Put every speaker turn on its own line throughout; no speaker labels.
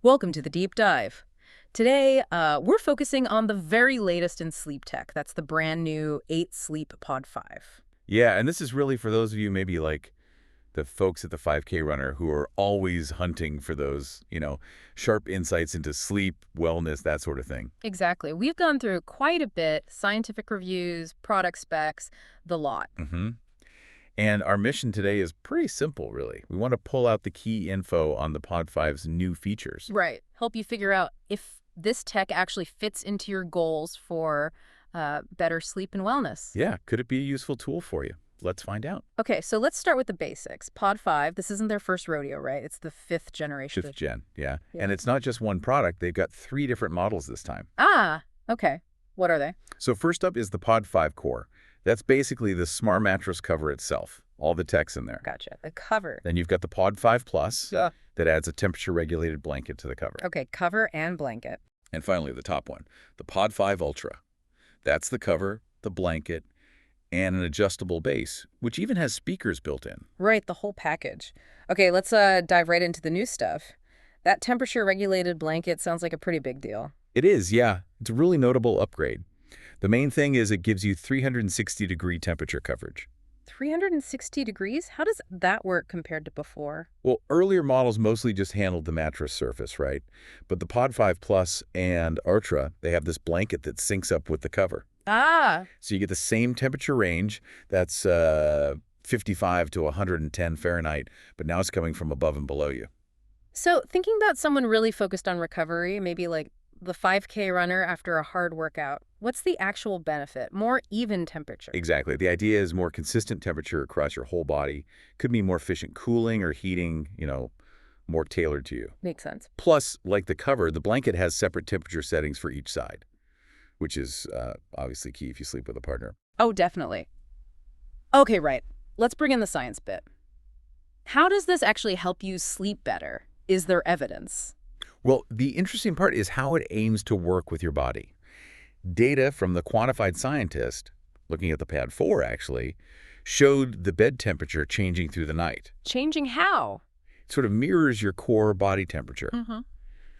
Welcome to the deep dive. Today, we're focusing on the very latest in sleep tech. That's the brand new 8 Sleep Pod 5.
Yeah, and this is really for those of you maybe like the folks at the 5K runner who are always hunting for those, sharp insights into sleep, wellness, that sort of thing.
Exactly. We've gone through quite a bit, scientific reviews, product specs, the lot.
hmm And our mission today is pretty simple, really. We want to pull out the key info on the Pod 5's new features.
Right. Help you figure out if this tech actually fits into your goals for better sleep and wellness.
Yeah, could it be a useful tool for you? Let's find out.
Okay, so let's start with the basics. Pod 5, this isn't their first rodeo, right? It's the fifth generation.
Fifth gen, yeah.
Yeah.
And it's not just one product. They've got 3 different models this time.
Ah, okay. What are they?
So first up is the Pod 5 Core. That's basically the smart mattress cover itself. All the tech's in there.
Gotcha. The cover.
Then you've got the Pod 5 Plus
Yeah.
that adds a temperature-regulated blanket to the cover.
Okay, cover and blanket.
And finally, the top one, the Pod 5 Ultra. That's the cover, the blanket, and an adjustable base, which even has speakers built in.
Right, the whole package. Okay, let's dive right into the new stuff. That temperature-regulated blanket sounds like a pretty big deal.
It is, yeah. It's a really notable upgrade. The main thing is it gives you 360-degree temperature coverage.
360 degrees? How does that work compared to before?
Well, earlier models mostly just handled the mattress surface, right? But the Pod 5 Plus and Ultra, they have this blanket that syncs up with the cover.
Ah,
So you get the same temperature range, that's 55 to 110 Fahrenheit, but now it's coming from above and below you.
so thinking about someone really focused on recovery, maybe like the 5K runner after a hard workout, what's the actual benefit? More even temperature.
Exactly. The idea is more consistent temperature across your whole body. Could be more efficient cooling or heating, more tailored to you.
Makes sense.
Plus, like the cover, the blanket has separate temperature settings for each side, which is obviously key if you sleep with a partner.
Oh, definitely. Okay, right. Let's bring in the science bit. How does this actually help you sleep better? Is there evidence?
Well, the interesting part is how it aims to work with your body. Data from the quantified scientist, looking at the Pad 4 actually, showed the bed temperature changing through the night.
Changing how?
It sort of mirrors your core body temperature,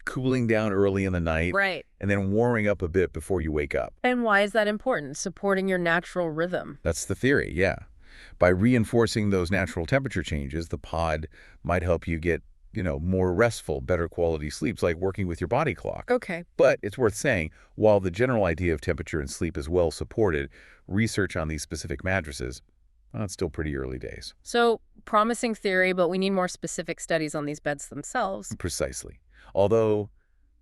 cooling down early in the night
Right.
and then warming up a bit before you wake up.
And why is that important? Supporting your natural rhythm.
That's the theory, yeah. By reinforcing those natural temperature changes, the pod might help you get, more restful, better quality sleeps, like working with your body clock.
Okay.
But it's worth saying, while the general idea of temperature and sleep is well supported, research on these specific mattresses, well, it's still pretty early days.
So, promising theory, but we need more specific studies on these beds themselves.
Precisely. Although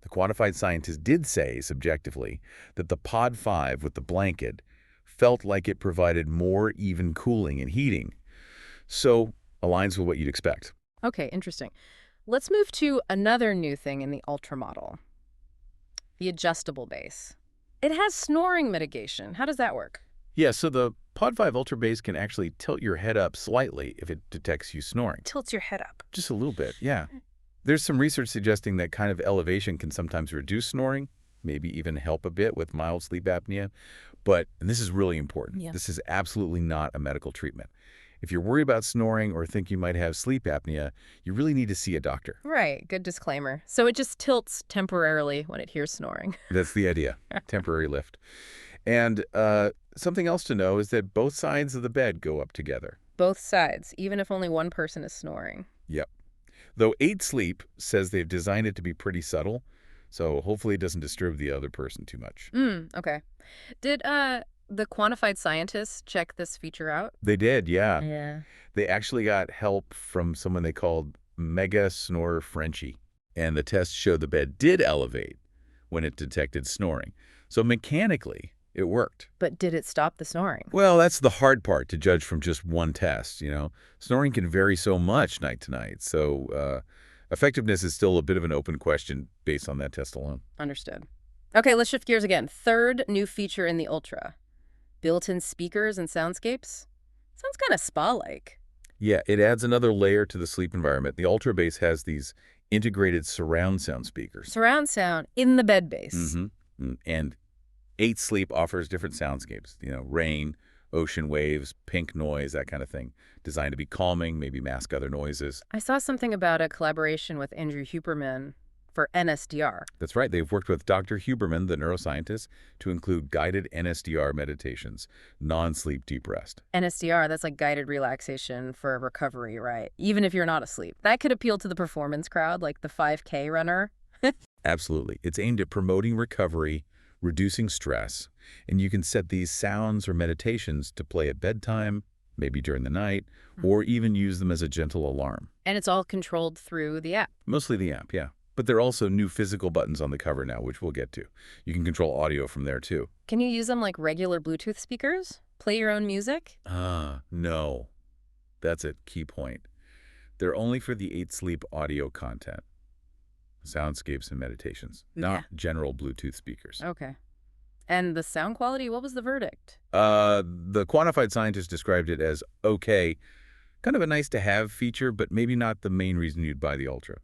the quantified scientist did say, subjectively, that the Pod 5 with the blanket felt like it provided more even cooling and heating. So, aligns with what you'd expect.
Okay, interesting. Let's move to another new thing in the Ultra model. The adjustable base. It has snoring mitigation. How does that work?
Yeah, so the Pod 5 Ultra base can actually tilt your head up slightly if it detects you snoring.
Tilts your head up.
Just a little bit, yeah. There's some research suggesting that kind of elevation can sometimes reduce snoring, maybe even help a bit with mild sleep apnea. But, and this is really important,
Yeah.
this is absolutely not a medical treatment. If you're worried about snoring or think you might have sleep apnea, you really need to see a doctor.
Right, good disclaimer. So it just tilts temporarily when it hears snoring.
That's the idea, temporary lift. And something else to know is that both sides of the bed go up together.
Both sides, even if only one person is snoring.
Yep. Though 8 Sleep says they've designed it to be pretty subtle, so hopefully it doesn't disturb the other person too much.
Okay. Did the quantified scientists check this feature out?
They did, yeah.
Yeah.
They actually got help from someone they called Mega Snorer Frenchie, and the test showed the bed did elevate when it detected snoring. So mechanically, it worked.
But did it stop the snoring?
Well, that's the hard part to judge from just one test, Snoring can vary so much night to night, so effectiveness is still a bit of an open question based on that test alone.
Understood. Okay, let's shift gears again. Third new feature in the Ultra. Built-in speakers and soundscapes? Sounds kind of spa-like.
Yeah, it adds another layer to the sleep environment. The Ultra base has these integrated surround sound speakers.
Surround sound in the bed base.
And 8 Sleep offers different soundscapes, rain, ocean waves, pink noise, that kind of thing, designed to be calming, maybe mask other noises.
I saw something about a collaboration with Andrew Huberman. for NSDR.
That's right. They've worked with Dr. Huberman, the neuroscientist, to include guided NSDR meditations, non-sleep deep rest.
NSDR, that's like guided relaxation for recovery, right? Even if you're not asleep. That could appeal to the performance crowd, like the 5K runner.
Absolutely. It's aimed at promoting recovery, reducing stress, and you can set these sounds or meditations to play at bedtime, maybe during the night, or even use them as a gentle alarm.
And it's all controlled through the app.
Mostly the app, yeah. But there are also new physical buttons on the cover now, which we'll get to. You can control audio from there, too.
Can you use them like regular Bluetooth speakers? Play your own music?
No. That's a key point. They're only for the 8 Sleep audio content. Soundscapes and meditations, not general Bluetooth speakers.
Okay. And the sound quality, what was the verdict?
The quantified scientist described it as okay, kind of a nice-to-have feature, but maybe not the main reason you'd buy the Ultra.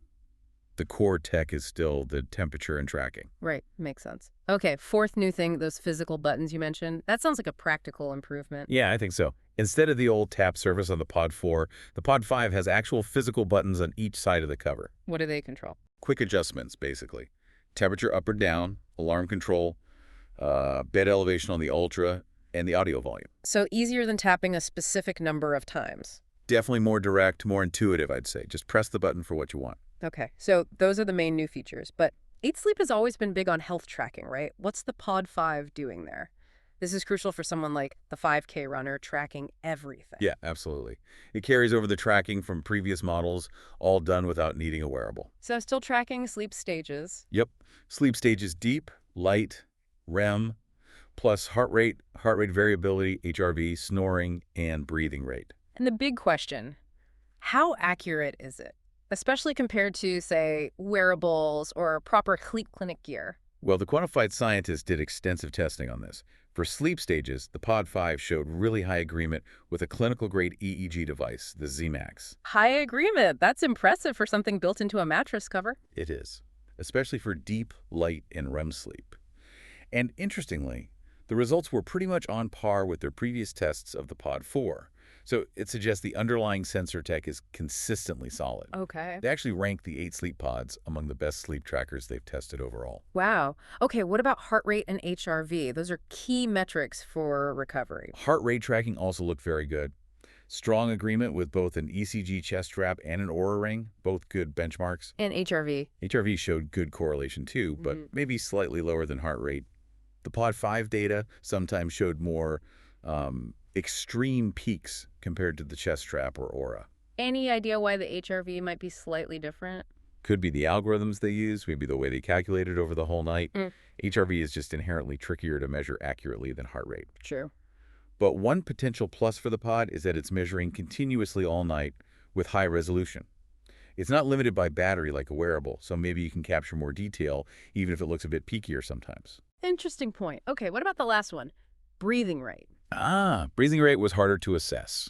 The core tech is still the temperature and tracking.
Right. Makes sense. Okay. Fourth new thing, those physical buttons you mentioned. That sounds like a practical improvement.
Yeah, I think so. Instead of the old tap surface on the Pod 4, the Pod 5 has actual physical buttons on each side of the cover.
What do they control?
Quick adjustments, basically. Temperature up or down, alarm control, bed elevation on the Ultra, and the audio volume.
So easier than tapping a specific number of times.
Definitely more direct, more intuitive, I'd say. Just press the button for what you want.
Okay, so those are the main new features. But 8 Sleep has always been big on health tracking, right? What's the Pod 5 doing there? This is crucial for someone like the 5K runner tracking everything.
Yeah, absolutely. It carries over the tracking from previous models, all done without needing a wearable.
So still tracking sleep stages.
Yep. Sleep stages deep, light, REM, plus heart rate variability, HRV, snoring, and breathing rate.
And the big question, how accurate is it? Especially compared to, say, wearables or proper sleep clinic gear.
Well, the quantified scientist did extensive testing on this. For sleep stages, the Pod 5 showed really high agreement with a clinical-grade EEG device, the ZMAX.
High agreement. That's impressive for something built into a mattress cover.
It is, especially for deep, light, and REM sleep. And interestingly, the results were pretty much on par with their previous tests of the Pod 4. So it suggests the underlying sensor tech is consistently solid.
Okay.
They actually rank the 8 Sleep pods among the best sleep trackers they've tested overall.
Wow. Okay, what about heart rate and HRV? Those are key metrics for recovery.
Heart rate tracking also looked very good. Strong agreement with both an ECG chest strap and an Oura ring, both good benchmarks.
And HRV?
HRV showed good correlation too, but maybe slightly lower than heart rate. The Pod 5 data sometimes showed more extreme peaks compared to the chest strap or Oura.
Any idea why the HRV might be slightly different?
Could be the algorithms they use, maybe the way they calculate it over the whole night. HRV is just inherently trickier to measure accurately than heart rate.
True.
But one potential plus for the pod is that it's measuring continuously all night with high resolution. It's not limited by battery like a wearable, so maybe you can capture more detail even if it looks a bit peakier sometimes.
Interesting point. Okay, what about the last one? Breathing rate.
Breathing rate was harder to assess.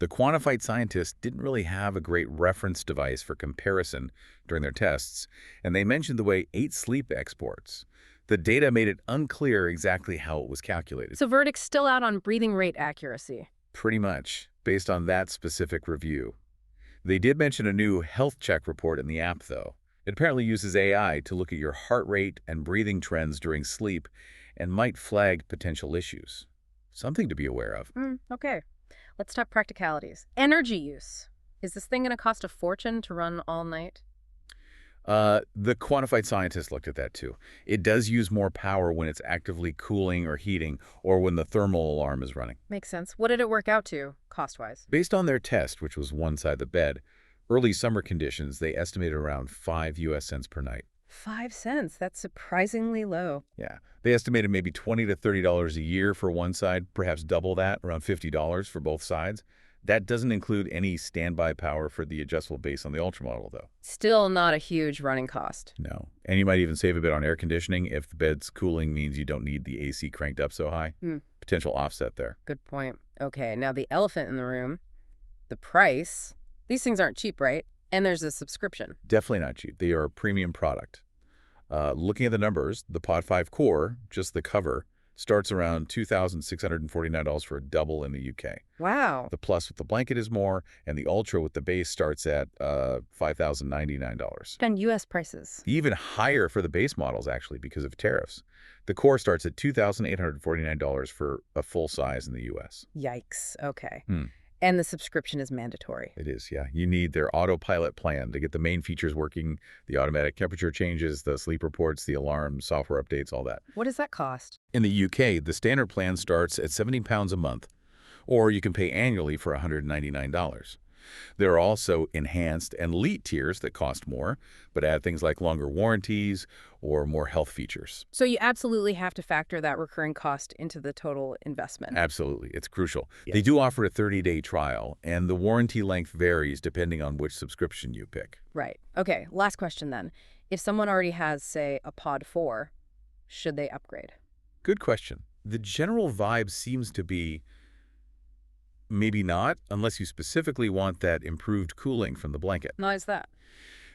The quantified scientists didn't really have a great reference device for comparison during their tests, and they mentioned the way 8 Sleep exports. The data made it unclear exactly how it was calculated.
So verdict's still out on breathing rate accuracy.
Pretty much, based on that specific review. They did mention a new health check report in the app, though. It apparently uses AI to look at your heart rate and breathing trends during sleep and might flag potential issues. Something to be aware of.
Okay. Let's talk practicalities. Energy use. Is this thing going to cost a fortune to run all night?
The quantified scientist looked at that too. It does use more power when it's actively cooling or heating or when the thermal alarm is running.
Makes sense. What did it work out to, cost-wise?
Based on their test, which was one side of the bed, early summer conditions, they estimated around 5 US cents per night.
5 cents. That's surprisingly low.
Yeah. They estimated maybe $20 to $30 a year for one side, perhaps double that, around $50 for both sides. That doesn't include any standby power for the adjustable base on the Ultra model, though.
Still not a huge running cost.
No. And you might even save a bit on air conditioning if the bed's cooling means you don't need the AC cranked up so high. Potential offset there.
Good point. Okay, now the elephant in the room, the price. These things aren't cheap, right? And there's a subscription.
Definitely not cheap. They are a premium product. Looking at the numbers, the Pod 5 Core, just the cover, Starts around $2,649 for a double in the UK.
Wow.
The Plus with the blanket is more, and the Ultra with the base starts at $5,099.
On U.S. prices.
Even higher for the base models, actually, because of tariffs. The Core starts at $2,849 for a full size in the U.S.
Yikes. Okay.
Hmm.
And the subscription is mandatory.
It is, yeah. You need their autopilot plan to get the main features working, the automatic temperature changes, the sleep reports, the alarms, software updates, all that.
What does that cost?
In the UK, the standard plan starts at £70 a month, or you can pay annually for $199. There are also enhanced and elite tiers that cost more, but add things like longer warranties or more health features.
So you absolutely have to factor that recurring cost into the total investment.
Absolutely. It's crucial.
Yes.
They do offer a 30-day trial, and the warranty length varies depending on which subscription you pick.
Right. Okay, last question then. If someone already has, say, a Pod 4, should they upgrade?
Good question. The general vibe seems to be maybe not, unless you specifically want that improved cooling from the blanket.
Why is that?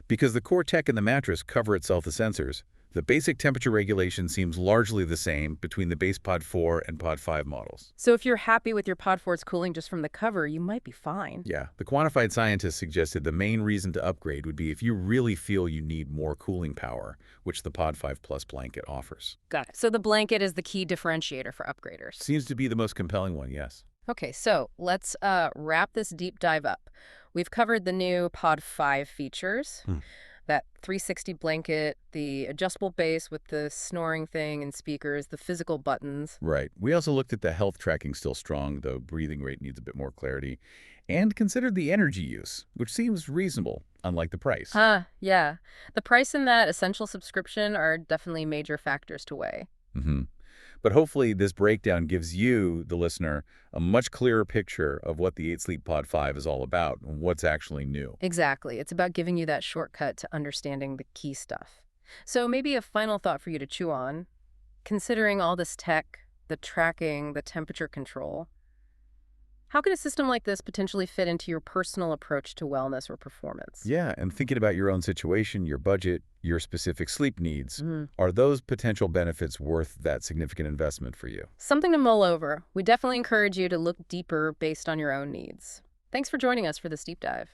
Because the core tech in the mattress cover itself the sensors, the basic temperature regulation seems largely the same between the base Pod 4 and Pod 5 models.
So if you're happy with your Pod 4's cooling just from the cover, you might be fine.
Yeah, the quantified scientists suggested the main reason to upgrade would be if you really feel you need more cooling power, which the Pod 5 Plus blanket offers.
Got it. So the blanket is the key differentiator for upgraders.
Seems to be the most compelling one, yes.
Okay, so let's wrap this deep dive up. We've covered the new Pod 5 features, that 360 blanket, the adjustable base with the snoring thing and speakers, the physical buttons.
Right. We also looked at the health tracking still strong, though breathing rate needs a bit more clarity, and considered the energy use, which seems reasonable, unlike the price.
Yeah. The price and that essential subscription are definitely major factors to weigh.
But hopefully this breakdown gives you, the listener, a much clearer picture of what the 8 Sleep Pod 5 is all about and what's actually new.
Exactly. It's about giving you that shortcut to understanding the key stuff. So maybe a final thought for you to chew on. Considering all this tech, the tracking, the temperature control, how could a system like this potentially fit into your personal approach to wellness or performance?
Yeah, and thinking about your own situation, your budget, your specific sleep needs, are those potential benefits worth that significant investment for you?
Something to mull over. We definitely encourage you to look deeper based on your own needs. Thanks for joining us for this deep dive.